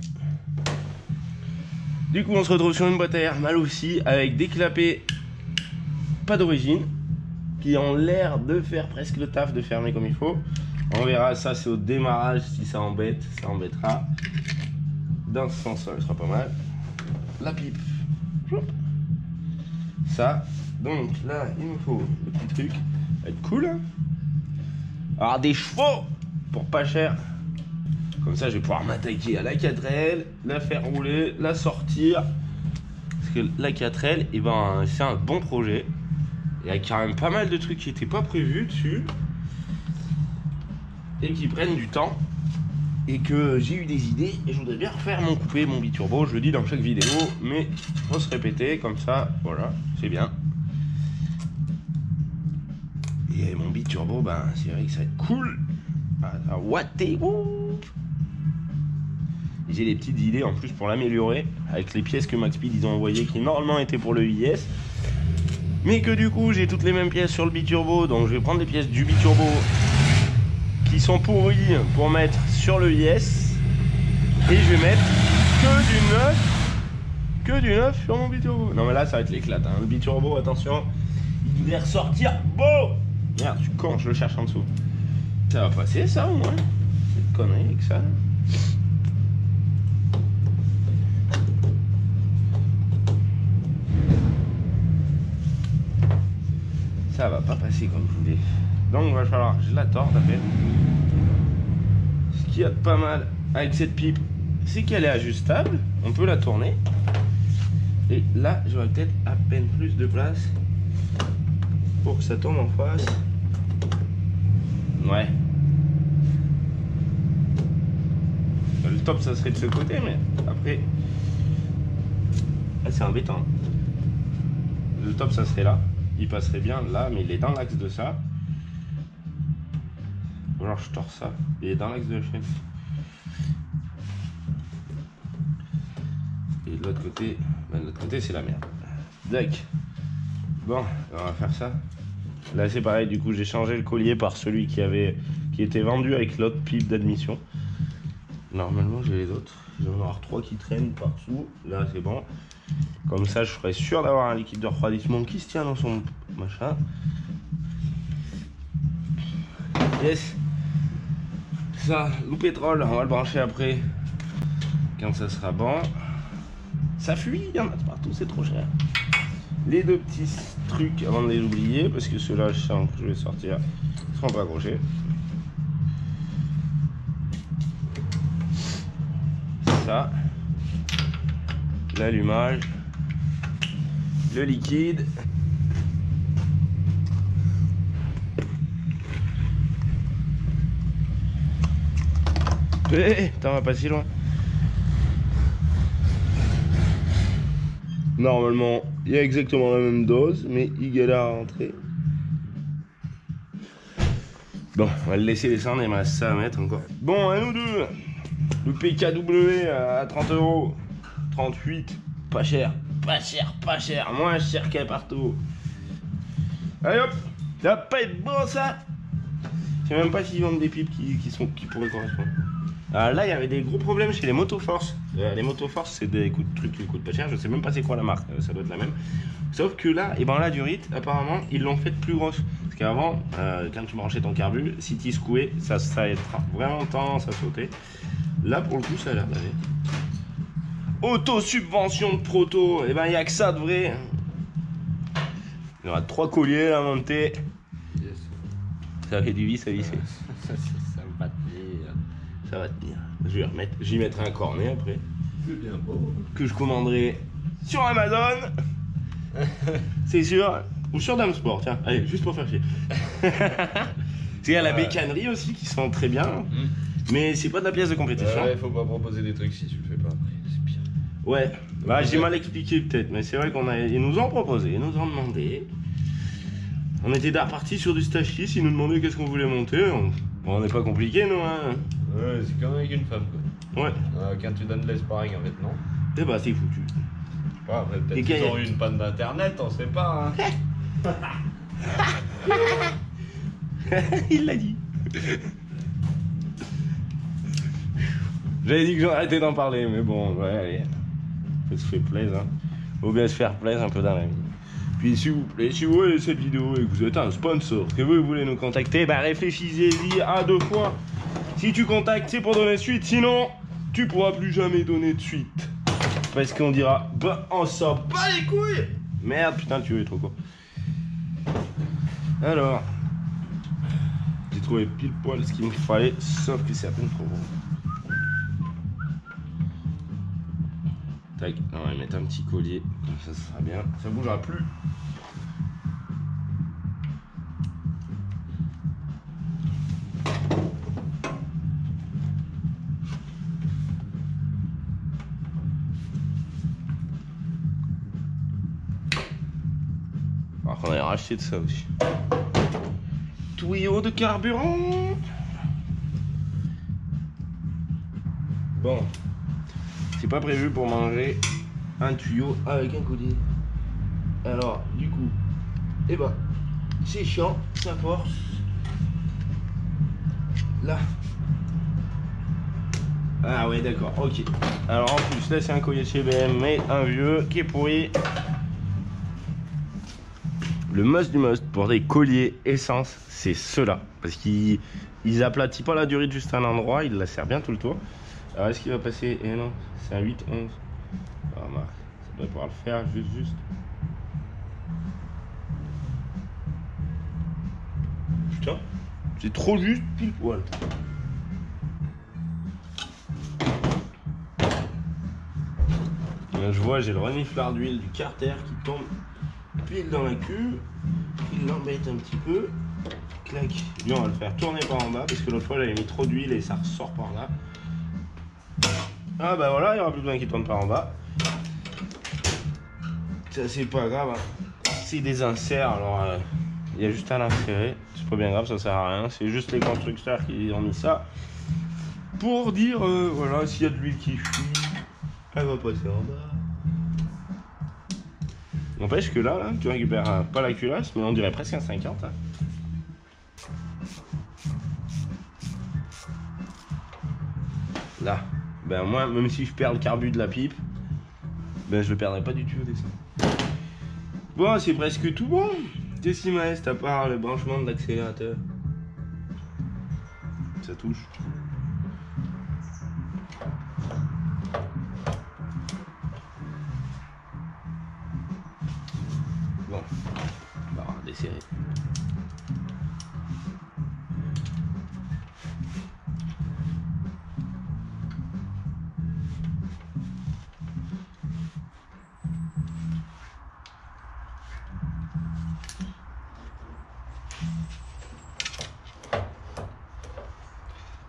Du coup, on se retrouve sur une boîte à air mal aussi, avec des clapets pas d'origine, qui ont l'air de faire presque le taf de fermer comme il faut. On verra, ça c'est au démarrage, si ça embête, ça embêtera. Dans ce sens-là, il sera pas mal. La pipe. Ça. Donc là, il me faut le petit truc. Ça va être cool. Hein. Alors des chevaux pour pas cher. Comme ça, je vais pouvoir m'attaquer à la 4L, la faire rouler, la sortir. Parce que la 4L, c'est un bon projet. Il y a quand même pas mal de trucs qui n'étaient pas prévus dessus. Et qui prennent du temps. Et que j'ai eu des idées. Et je voudrais bien refaire mon coupé, mon biturbo. Je le dis dans chaque vidéo. Mais faut se répéter comme ça. Voilà, c'est bien. Et mon biturbo, c'est vrai que ça va être cool. Watté. J'ai des petites idées en plus pour l'améliorer. Avec les pièces que Maxpeed ils ont envoyées. Qui normalement étaient pour le IS. Mais que du coup j'ai toutes les mêmes pièces sur le biturbo. Donc je vais prendre les pièces du biturbo qui sont pourries pour mettre sur le IS. Et je vais mettre que du neuf sur mon biturbo. Non mais là ça va être l'éclate hein. Le biturbo, attention, il devait ressortir beau. Merde, je suis con, je le cherche en dessous. Ça va passer ça au moins. Cette connerie avec ça. Ça va pas passer comme je voulais. Donc il va falloir que je la torde à peine. Ce qu'il y a de pas mal avec cette pipe, c'est qu'elle est ajustable. On peut la tourner. Et là, j'aurai peut-être à peine plus de place pour que ça tourne en face. Ouais. Le top, ça serait de ce côté, mais après... Ah, c'est embêtant. Le top, ça serait là. Il passerait bien là, mais il est dans l'axe de ça. Ou alors je tords ça. Il est dans l'axe de la chaîne. Et de l'autre côté, c'est la merde. Dac. Bon, on va faire ça. Là c'est pareil, du coup j'ai changé le collier par celui qui était vendu avec l'autre pipe d'admission. Normalement j'ai les autres. Je vais en avoir 3 qui traînent partout. Là c'est bon. Comme ça je serai sûr d'avoir un liquide de refroidissement qui se tient dans son machin. Yes. Ça, loup pétrole, on va le brancher après. Quand ça sera bon. Ça fuit, il y en a de partout, c'est trop cher. Les 2 petits trucs avant de les oublier, parce que ceux-là je sens que je vais sortir, ils seront pas accrochés. Ça, l'allumage, le liquide. T'en vas pas si loin. Normalement, il y a exactement la même dose, mais il galère à rentrer. Bon, on va le laisser descendre, il me reste ça à mettre encore. Bon, à nous deux. Le PKW à 30 €. 38. Pas cher. Pas cher, pas cher. Moins cher qu'à partout. Allez hop. Ça va pas être bon ça. Je sais même pas s'ils vendent des pipes qui pourraient correspondre. Alors là, il y avait des gros problèmes chez les Motoforce. Les Motoforce, c'est des trucs qui coûtent pas cher. Je sais même pas c'est quoi la marque. Ça doit être la même. Sauf que là, et ben la durite, apparemment, ils l'ont faite plus grosse. Parce qu'avant, quand tu branchais ton carbu, si tu secouais, ça a vraiment tendance à sauter. Là, pour le coup, ça a l'air d'aller. Auto-subvention de proto. Et ben, il n'y a que ça de vrai. Il y aura 3 colliers à monter. Yes. Ça fait du vis à visser. Ça va tenir. Ça va tenir. Je vais remettre. J'y mettrai un cornet après. C'est bien beau. Que je commanderai sur Amazon. C'est sûr. Ou sur Damsport, tiens. Allez, juste pour faire chier. C'est à la bécannerie aussi qui sont très bien. Mais c'est pas de la pièce de compétition. Ouais, faut pas proposer des trucs si tu le fais pas après. C'est pire. Ouais. Bah, j'ai mal expliqué peut-être. Mais c'est vrai ils nous ont proposé, ils nous ont demandé. On était repartis sur du stage 6, ils nous demandaient qu'est-ce qu'on voulait monter. On n'est pas compliqué, nous, hein. Ouais, c'est comme avec une femme, quoi. Ouais. Quand tu donnes de l'esparing, en fait, non. Eh bah, c'est foutu. Ouais, après, peut-être qu'ils ont eu une panne d'internet, on sait pas, hein. Il l'a dit. J'avais dit que j'arrêtais d'en parler, mais bon, ouais, allez. Ça se fait plaisir. Faut bien se faire plaisir un peu dans la vie. Puis s'il vous plaît, si vous voyez cette vidéo et que vous êtes un sponsor, que vous voulez nous contacter, bah réfléchissez-y à 2 fois. Si tu contactes, c'est pour donner suite, sinon tu pourras plus jamais donner de suite. Parce qu'on dira, bah on s'en bat les couilles. Merde, putain, tu es trop con. Alors, j'ai trouvé pile poil ce qu'il me fallait, sauf que c'est à peine trop bon. Tac, on va mettre un petit collier, comme ça sera bien, ça bougera plus. Alors qu'on avait racheté de ça aussi. Tuyau de carburant. Bon. C'est pas prévu pour manger un tuyau avec un collier. Alors, du coup, eh ben, c'est chiant, ça force. Là. Ah ouais, d'accord, ok. Alors en plus, là c'est un collier chez BM, mais un vieux qui est pourri. Le must du must pour des colliers essence, c'est ceux-là. Parce qu'ils aplatissent pas la durite juste à un endroit, ils la serrent bien tout le tour. Alors est-ce qu'il va passer? Eh non, c'est un 8-11. Ah, ça doit pouvoir le faire juste. Putain, c'est trop juste pile poil. Là, je vois, j'ai le reniflard d'huile du Carter qui tombe pile dans la cuve. Il l'embête un petit peu. Clac. Lui, on va le faire tourner par en bas parce que l'autre fois j'avais mis trop d'huile et ça ressort par là. Ah bah voilà, il n'y aura plus besoin qu'il tourne par en bas. Ça c'est pas grave, hein. C'est des inserts, alors il y a juste à l'insérer. C'est pas bien grave, ça sert à rien. C'est juste les constructeurs qui ont mis ça pour dire voilà, s'il y a de l'huile qui fuit, elle va passer en bas. N'empêche que là, tu récupères pas la culasse, mais on dirait presque un 50. Hein. Là, ben moi, même si je perds le carbu de la pipe, ben je le perdrai pas du tout au dessin. Bon, c'est presque tout bon. Qu'est-ce qui me reste à part le branchement de l'accélérateur? Ça touche. Bon, on va avoir desserré.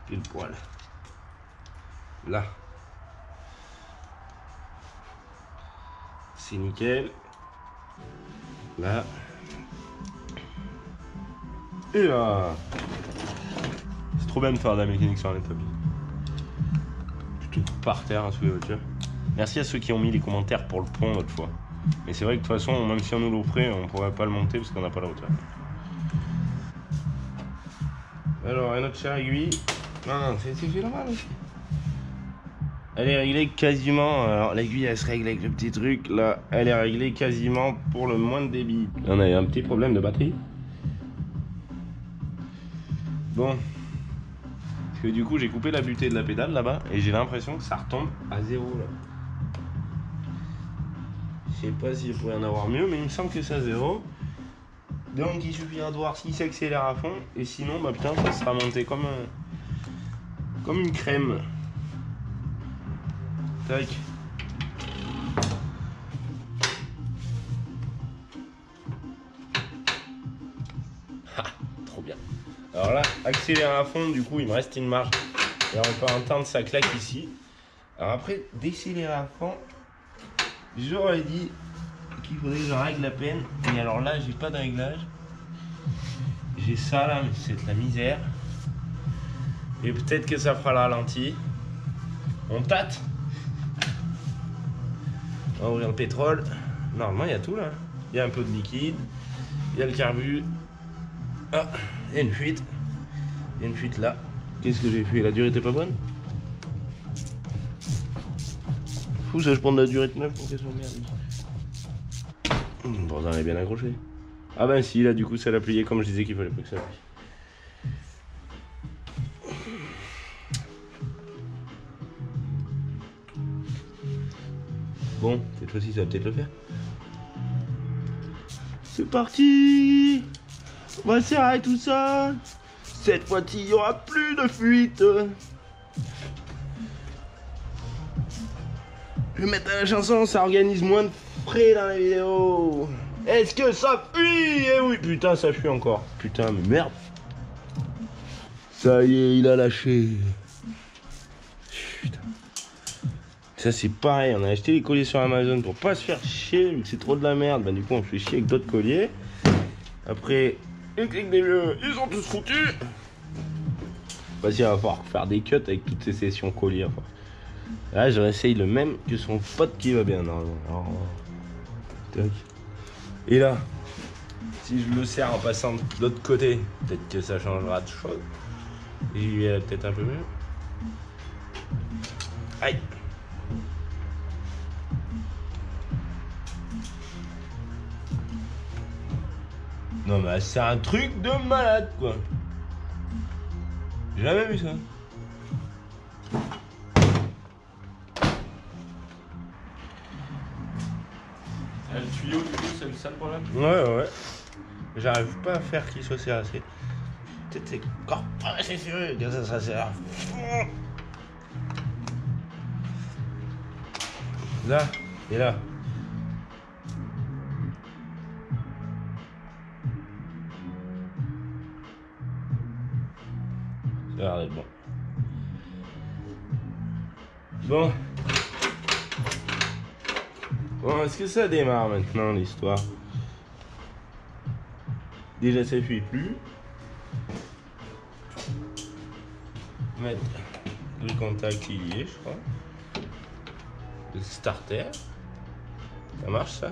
Pile poil. Là. C'est nickel. Là. Et là. C'est trop bien de faire de la mécanique sur un établi. Tout par terre hein, sous les voitures. Merci à ceux qui ont mis les commentaires pour le pont l'autre fois. Mais c'est vrai que de toute façon, même si on nous l'offrait, on pourrait pas le monter parce qu'on n'a pas la hauteur. Alors, et notre chère aiguille. Non, c'est fait normal aussi. Elle est réglée quasiment. Alors, l'aiguille elle se règle avec le petit truc. Là, elle est réglée quasiment pour le moins de débit. Là, on a eu un petit problème de batterie. Bon. Parce que du coup, j'ai coupé la butée de la pédale là-bas et j'ai l'impression que ça retombe à zéro là. Je sais pas s'il pourrait en avoir mieux, mais il me semble que c'est à zéro. Donc il suffira de voir s'il s'accélère à fond. Et sinon, bah putain, ça sera monté comme une crème. Tac. Ah, trop bien. Alors là, accélérer à fond, du coup, il me reste une marge. Et on peut entendre ça claque ici. Alors après, décélérer à fond, j'aurais dit qu'il faudrait que je règle la peine. Et alors là, j'ai pas de réglage. J'ai ça là, mais c'est de la misère. Et peut-être que ça fera le ralenti. On tâte. On va ouvrir le pétrole. Normalement, il y a tout là. Il y a un peu de liquide. Il y a le carbu. Ah, il y a une fuite. Il y a une fuite là. Qu'est-ce que j'ai fait? La durée était pas bonne? Fou, ça je prends de la durée de 9 pour qu'elle soit merde. Bon, ça en est bien accroché. Ah ben si, là du coup ça l'a plié comme je disais qu'il fallait pas que ça plie. Bon, cette fois-ci ça va peut-être le faire. C'est parti! On va serrer tout ça. Cette fois-ci il n'y aura plus de fuite. Je vais mettre la chanson, ça organise moins de frais dans la vidéo. Est-ce que ça fuit? Eh oui, putain, ça fuit encore. Putain, mais merde. Ça y est, il a lâché. Putain. Ça, c'est pareil. On a acheté les colliers sur Amazon pour pas se faire chier, vu que c'est trop de la merde. Bah, du coup, on se fait chier avec d'autres colliers. Après, les clics des vieux, ils sont tous foutus. Bah, si, il va falloir faire des cuts avec toutes ces sessions colliers. Enfin. Là, je réessaye le même que son pote qui va bien, normalement. Alors, tac. Et là, si je le serre en passant de l'autre côté, peut-être que ça changera de chose. Et j'y vais peut-être un peu mieux. Aïe! Non mais c'est un truc de malade quoi! J'ai jamais vu ça. Le tuyau, du coup, c'est ça le problème? Ouais. J'arrive pas à faire qu'il soit serré. Peut-être c'est encore pas assez serré que ça sera serré. Là et là. Ça a l'air d'être bon. Bon, est-ce que ça démarre maintenant l'histoire? Déjà ça fuit plus. Mettre le contact il y est, je crois. Le starter. Ça marche ça?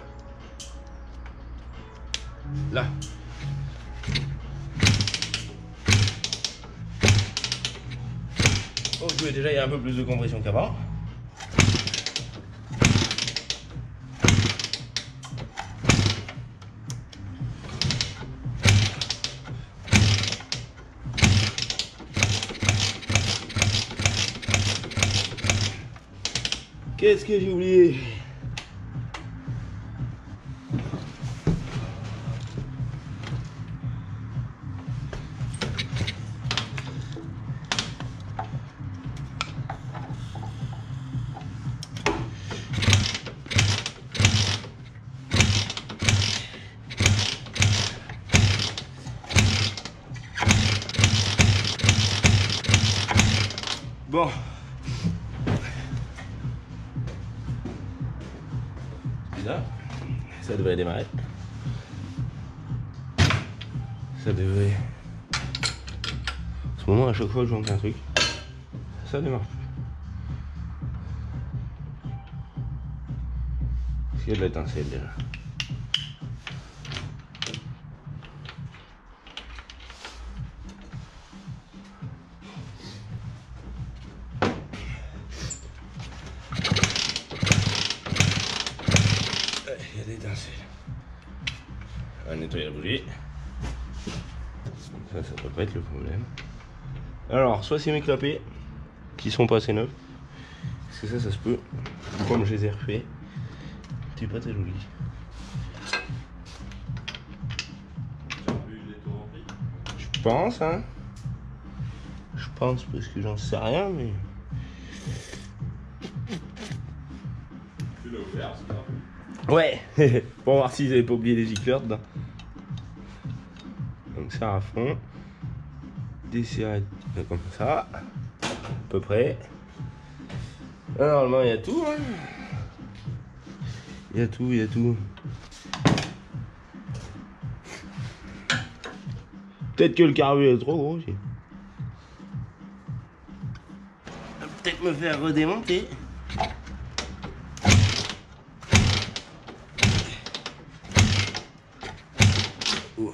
Là. Ok, déjà il y a un peu plus de compression qu'avant. Qu'est-ce que j'ai oublié? Bon. Bizarre. Ça devrait démarrer. Ça devrait. En ce moment, à chaque fois que je monte un truc, ça démarre plus. Est-ce qu'il y a de l'étincelle déjà? Il y a des étincelles. On va nettoyer la bougie. Ça peut pas être le problème. Alors, soit c'est mes clapets qui sont pas assez neufs. Parce que ça se peut. Comme je les ai refaits. C'est pas très joli. Je pense, hein. Je pense parce que j'en sais rien, mais. Tu l'as ouvert, c'est ça? Ouais, pour voir s'ils avaient pas oublié les gicleurs dedans. Donc ça à fond. Desserrer comme ça. À peu près. Alors, normalement il y a tout. Hein. Il y a tout, il y a tout. Peut-être que le carbu est trop gros aussi. Peut-être me faire redémonter. Oh.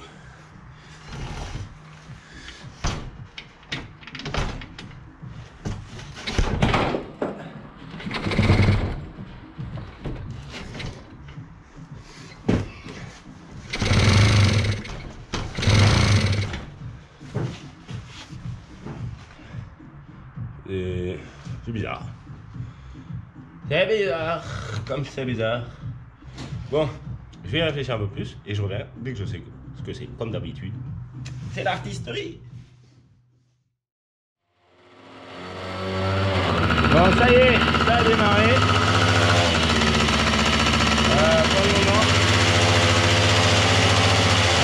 C'est bizarre. C'est bizarre. Comme c'est bizarre. Bon, je vais y réfléchir un peu plus et je reviens dès que je sais ce que c'est, comme d'habitude. C'est l'artisterie. Bon, ça y est, ça a démarré. Pour le moment,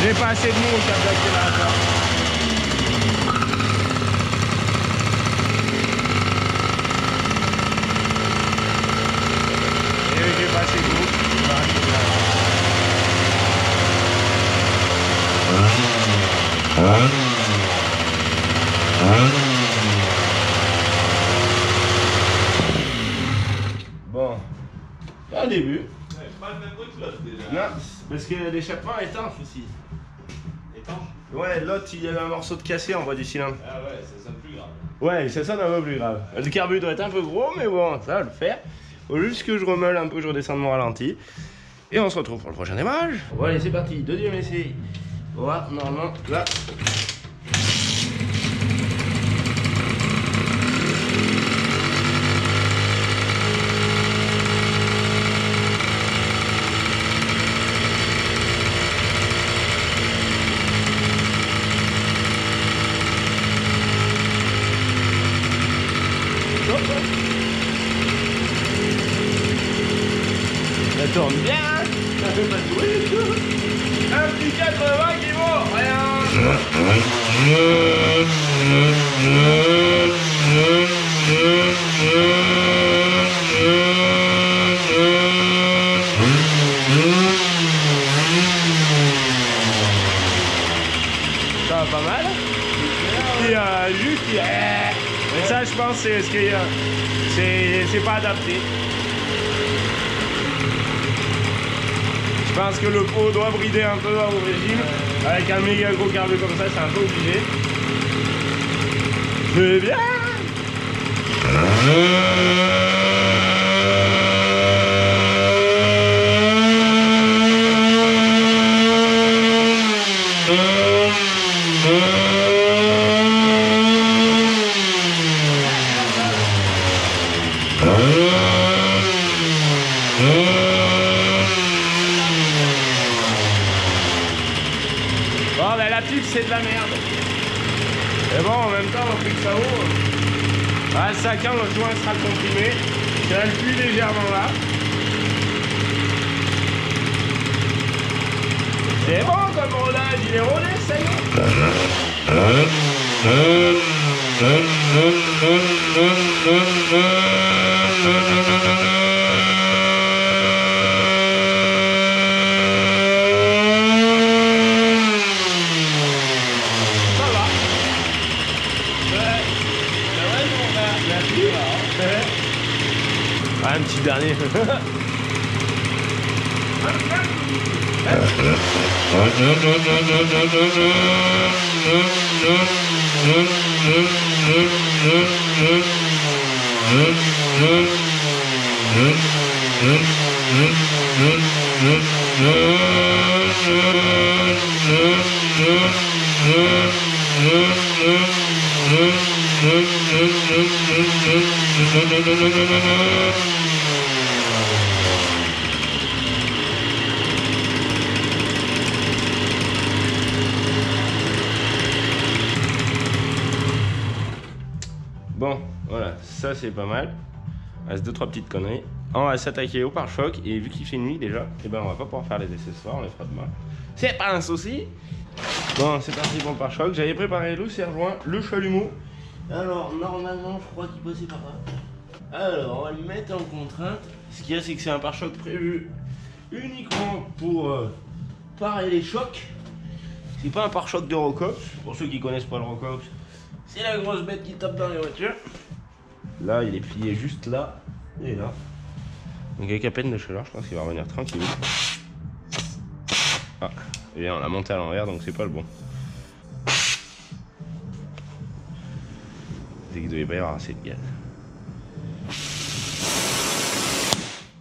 j'ai pas assez de mouche avec l'accélérateur. J'ai pas assez de mouche. Bon, c'est un début. Ouais, pas le même bruit que l'autre déjà. Non, parce que l'échappement est étanche aussi. Étanche? Ouais, l'autre il y avait un morceau de cassé en bas du cylindre. Ah ouais, ça sonne plus grave. Ouais, ça sonne un peu plus grave. Le carbu doit être un peu gros, mais bon, ça va le faire. Faut juste que je remeule un peu, je redescende mon ralenti. Et on se retrouve pour le prochain démarrage. Bon, allez, c'est parti. Deuxième essai. Voilà, normalement, là. Ça tourne bien, ça fait pas de bruit du tout. Un petit 80 qui vaut rien. Ça va pas mal. Et juste, mais ça je pense c'est ce qu'il y a. C'est pas adapté. Je pense que le pot doit brider un peu au régime. Avec un méga gros carbu comme ça, c'est un peu obligé. C'est bien. Bon, ben la pub c'est de la merde. Mais bon, en même temps, on fait que ça vaut. Ah, le 5 ans, le joint sera comprimé. Je appuie légèrement là. C'est bon comme rodage, il est rodé, ça y est. Ah, un petit dernier. Bon, voilà, ça c'est pas mal. Il reste 2-3 petites conneries. On va s'attaquer au pare-choc et vu qu'il fait nuit déjà, et ben on va pas pouvoir faire les essais ce soir, on les fera demain. C'est pas un souci. Bon, c'est parti pour le pare-choc. J'avais préparé le serre-joint, le chalumeau. Alors, normalement, je crois qu'il passait par là. Alors, on va le mettre en contrainte. Ce qu'il y a, c'est que c'est un pare-choc prévu uniquement pour parer les chocs. C'est pas un pare-choc de Rocops. Pour ceux qui connaissent pas le Rocops, c'est la grosse bête qui tape dans les voitures. Là, il est plié juste là et là. Donc avec à peine de chaleur, je pense qu'il va revenir tranquille. Ah, et bien on l'a monté à l'envers, donc c'est pas le bon. C'est qu'il devait pas y avoir assez de gaz.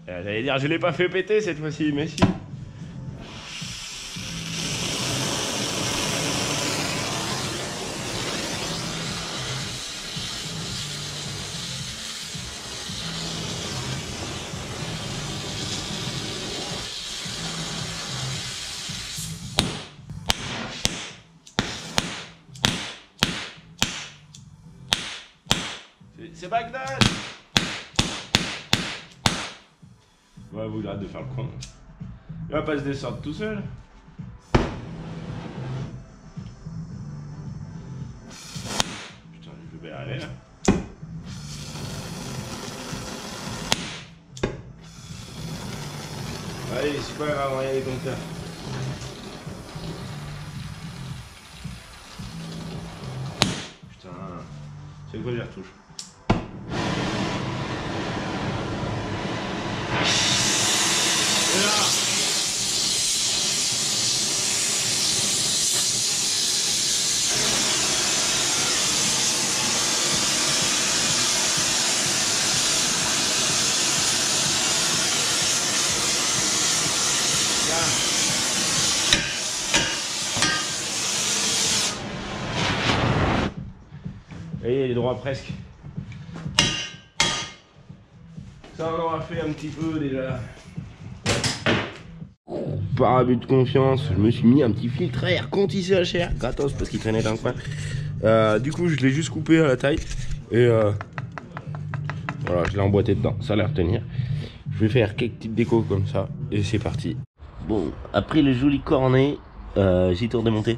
J'allais dire, je l'ai pas fait péter cette fois-ci, mais si. C'est Bagdad. Ouais, vous arrêtez de faire le con. Il va pas se descendre tout seul. Putain, je vais aller là. Allez, c'est pas grave, on y a les compteurs. Putain, c'est quoi les retouches? Et il est droit presque. Ça on aura fait un petit peu déjà. Par abus de confiance, je me suis mis un petit filtre à air Conti CHR gratos parce qu'il traînait dans le coin. Du coup je l'ai juste coupé à la taille et voilà, je l'ai emboîté dedans, ça a l'air de tenir. Je vais faire quelques petites décos comme ça et c'est parti. Bon, après le joli cornet, j'ai tout redémonté.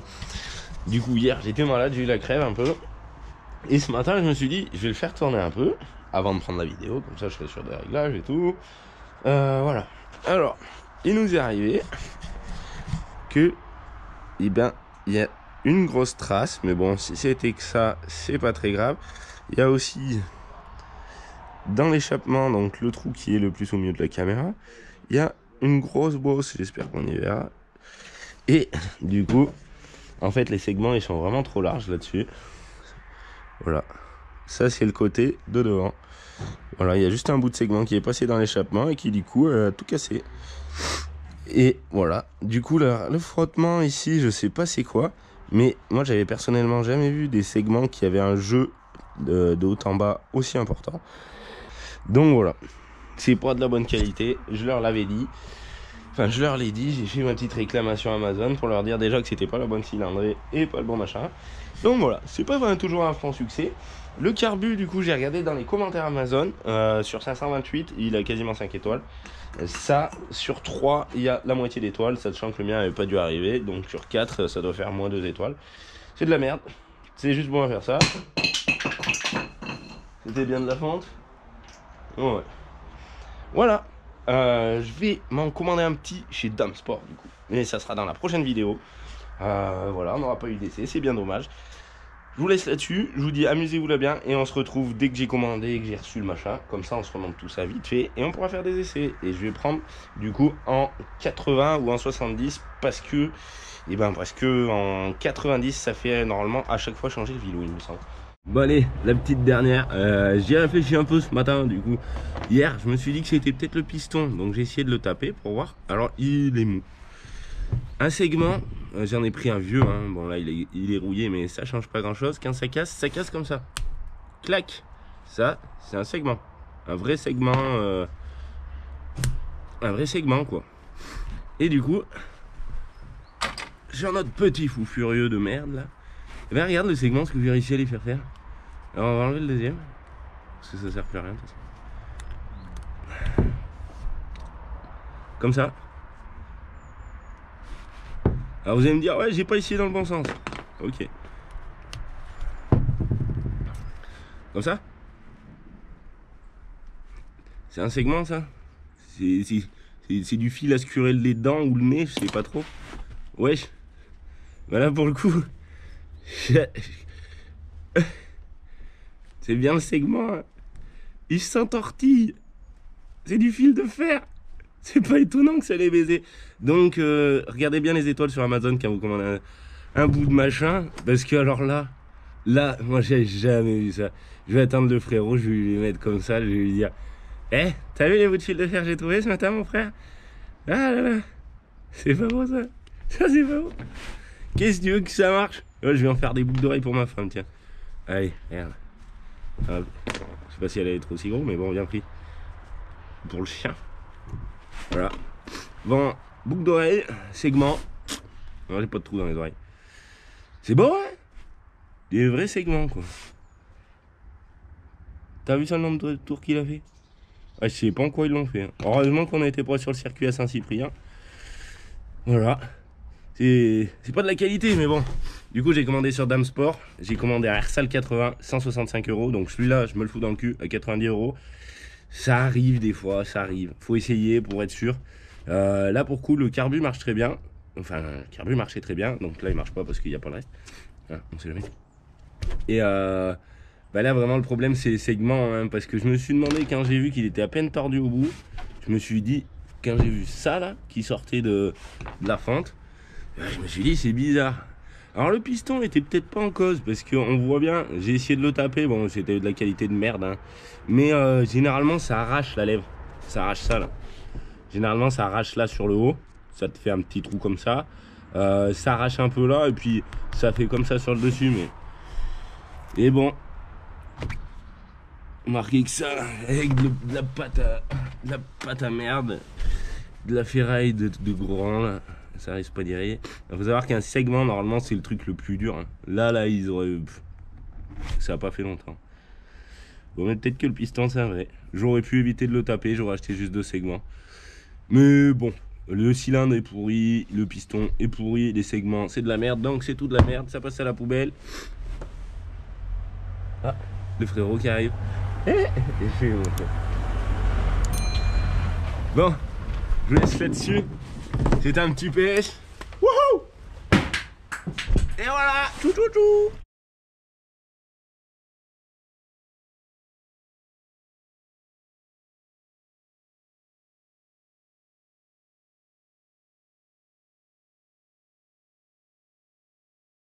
Du coup hier j'étais malade, j'ai eu la crève un peu. Et ce matin je me suis dit je vais le faire tourner un peu avant de prendre la vidéo, comme ça je serai sur des réglages et tout. Voilà. Alors, il nous est arrivé que eh ben il y a une grosse trace, mais bon si c'était que ça, c'est pas très grave. Il y a aussi dans l'échappement, donc le trou qui est le plus au milieu de la caméra, il y a une grosse bosse, j'espère qu'on y verra. Et du coup, en fait les segments ils sont vraiment trop larges là-dessus. Voilà, Ça c'est le côté de devant. Voilà, il y a juste un bout de segment qui est passé dans l'échappement et qui du coup a tout cassé. Et voilà, du coup le frottement ici, je sais pas c'est quoi, mais moi j'avais personnellement jamais vu des segments qui avaient un jeu de haut en bas aussi important. Donc voilà, c'est pas de la bonne qualité, je leur l'avais dit. Enfin, je leur l'ai dit, j'ai fait ma petite réclamation Amazon pour leur dire déjà que c'était pas la bonne cylindrée et pas le bon machin. Donc voilà, c'est pas vraiment toujours un franc succès. Le carbu, du coup, j'ai regardé dans les commentaires Amazon. Sur 528, il a quasiment 5 étoiles. Ça, sur 3, il y a la moitié d'étoiles, sachant que le mien n'avait pas dû arriver. Donc sur 4, ça doit faire moins 2 étoiles. C'est de la merde. C'est juste bon à faire ça. C'était bien de la fonte. Ouais. Voilà. Je vais m'en commander un petit chez Dame Sport, du coup. Mais ça sera dans la prochaine vidéo. Voilà, on n'aura pas eu d'essai, c'est bien dommage. Je vous laisse là-dessus, je vous dis amusez-vous là bien et on se retrouve dès que j'ai commandé et que j'ai reçu le machin. Comme ça on se remonte tout ça vite fait et on pourra faire des essais. Et je vais prendre du coup en 80 ou en 70 parce que en 90 ça fait normalement à chaque fois changer le vélo, il me semble. Bon allez, la petite dernière, j'y ai réfléchi un peu ce matin du coup. Hier je me suis dit que c'était peut-être le piston, donc j'ai essayé de le taper pour voir. Alors il est mou. Un segment, j'en ai pris un vieux, hein. Bon là il est rouillé mais ça change pas grand chose. Quand ça casse comme ça. Clac. Ça c'est un segment. Un vrai segment quoi. Et du coup, j'ai un autre petit fou furieux de merde là. Et ben regarde le segment, ce que j'ai réussi à les faire faire. Alors on va enlever le deuxième. Parce que ça sert plus à rien de toute façon. Comme ça. Alors vous allez me dire, ouais, j'ai pas essayé dans le bon sens. Ok. Comme ça. C'est un segment ça. C'est du fil à se curer les dents ou le nez, je sais pas trop. Wesh. Voilà pour le coup. C'est bien le segment. Hein. Il s'entortille. C'est du fil de fer. C'est pas étonnant que ça l'ait baisé. Donc, regardez bien les étoiles sur Amazon quand vous commandez un bout de machin. Parce que alors là, moi j'ai jamais vu ça. Je vais attendre le frérot, je vais lui mettre comme ça, je vais lui dire eh, t'as vu les bouts de fil de fer que j'ai trouvé ce matin, mon frère? Ah là là, c'est pas beau ça. Ça c'est pas beau. Qu'est-ce que tu veux que ça marche? Ouais, je vais en faire des boucles d'oreilles pour ma femme, tiens. Allez, regarde. Je sais pas si elle allait être aussi gros, mais bon, bien pris. Pour le chien. Voilà. Bon, boucle d'oreille, segment. Non, j'ai pas de trou dans les oreilles. C'est beau, hein? Des vrais segments, quoi. T'as vu ça le nombre de tours qu'il a fait? Ah, je sais pas en quoi ils l'ont fait. Hein. Heureusement qu'on a été pas sur le circuit à Saint-Cyprien. Voilà. C'est pas de la qualité, mais bon. Du coup, j'ai commandé sur Dame Sport. J'ai commandé un Ersal 80, 165 €. Donc celui-là, je me le fous dans le cul à 90 €. Ça arrive des fois, ça arrive. Faut essayer pour être sûr. Là, pour le coup, le carbu marche très bien. Enfin, le carbu marchait très bien. Donc là, il marche pas parce qu'il n'y a pas le reste. Ah, on sait jamais. Et bah là, vraiment, le problème, c'est les segments. Hein, parce que je me suis demandé, quand j'ai vu qu'il était à peine tordu au bout, je me suis dit, quand j'ai vu ça, là, qui sortait de la fente, je me suis dit, c'est bizarre. Alors le piston était peut-être pas en cause parce qu'on voit bien, j'ai essayé de le taper, bon c'était de la qualité de merde, hein. Mais généralement ça arrache la lèvre, ça arrache ça là. Généralement ça arrache là sur le haut, ça te fait un petit trou comme ça, ça arrache un peu là et puis ça fait comme ça sur le dessus, mais... Et bon, marqué que ça, avec de la pâte à merde, de la ferraille de gros là. Ça risque pas d'y aller. Il faut savoir qu'un segment, normalement, c'est le truc le plus dur. Hein. Là, ils auraient... Ça a pas fait longtemps. Bon, mais peut-être que le piston, c'est vrai. J'aurais pu éviter de le taper, j'aurais acheté juste 2 segments. Mais bon, le cylindre est pourri, le piston est pourri, les segments, c'est de la merde. Donc, c'est tout de la merde, ça passe à la poubelle. Ah, le frérot qui arrive. Bon, je laisse là-dessus. C'est un petit PS. Wouhou! Et voilà! Tout.